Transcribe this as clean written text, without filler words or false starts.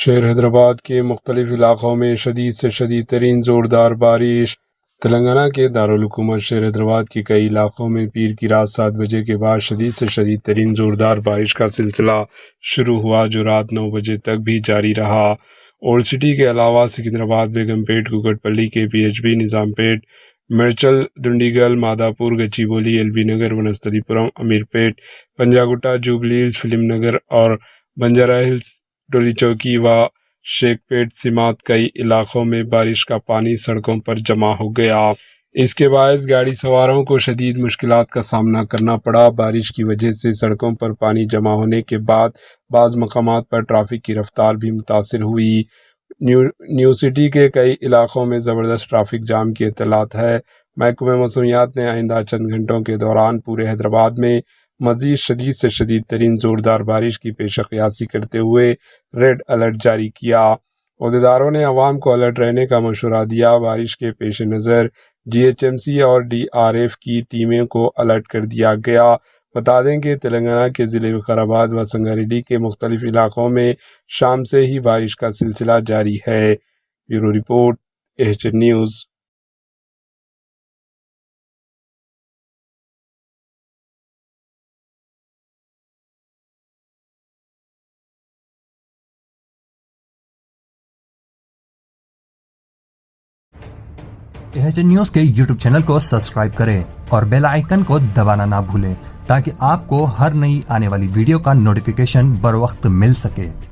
شہر حیدرآباد کے مختلف علاقوں میں شدید سے شدید ترین زوردار بارش۔ تلنگانہ کے دارالحکومت شہر حیدرآباد کے کئی علاقوں میں پیر کی رات 7 بجے کے بعد شدید سے شدید ترین زوردار بارش کا سلسلہ شروع ہوا، جو رات 9 بجے تک بھی جاری رہا۔ اولڈ سٹی کے علاوہ سکندرآباد، بیگم پیٹ، کوکٹ پلی، کے پی ایچ بی، نظام پیٹ، میرچل، دنڈیگل، ماداپور، گچی بولی، ایل بی نگر، ونستھلی پورم، امیر پیٹ، پنجاگٹا، جوبلی ہلز، فلم نگر اور بنجارہ ہلز، ٹولی چوکی و شیخ پیٹ سمیت کئی علاقوں میں بارش کا پانی سڑکوں پر جمع ہو گیا۔ اس کے باعث گاڑی سواروں کو شدید مشکلات کا سامنا کرنا پڑا۔ بارش کی وجہ سے سڑکوں پر پانی جمع ہونے کے بعد بعض مقامات پر ٹریفک کی رفتار بھی متاثر ہوئی۔ نیو سٹی کے کئی علاقوں میں زبردست ٹریفک جام کی اطلاعات ہے۔ محکمہ موسمیات نے آئندہ چند گھنٹوں کے دوران پورے حیدرآباد میں مزید شدید سے شدید ترین زوردار بارش کی پیش قیاسی کرتے ہوئے ریڈ الرٹ جاری کیا۔ عہدیداروں نے عوام کو الرٹ رہنے کا مشورہ دیا۔ بارش کے پیش نظر جی ایچ ایم سی اور ڈی آر ایف کی ٹیموں کو الرٹ کر دیا گیا۔ بتا دیں کہ تلنگانہ کے ضلع وقار و سنگاریڈی کے مختلف علاقوں میں شام سے ہی بارش کا سلسلہ جاری ہے۔ Bureau report, AHN news. AHN news کے یوٹیوب چینل کو سبسکرائب کریں اور بیل آئیکن کو دبانا نہ بھولیں تاکہ آپ کو ہر نئی آنے والی ویڈیو کا نوٹیفیکیشن بر وقت مل سکے۔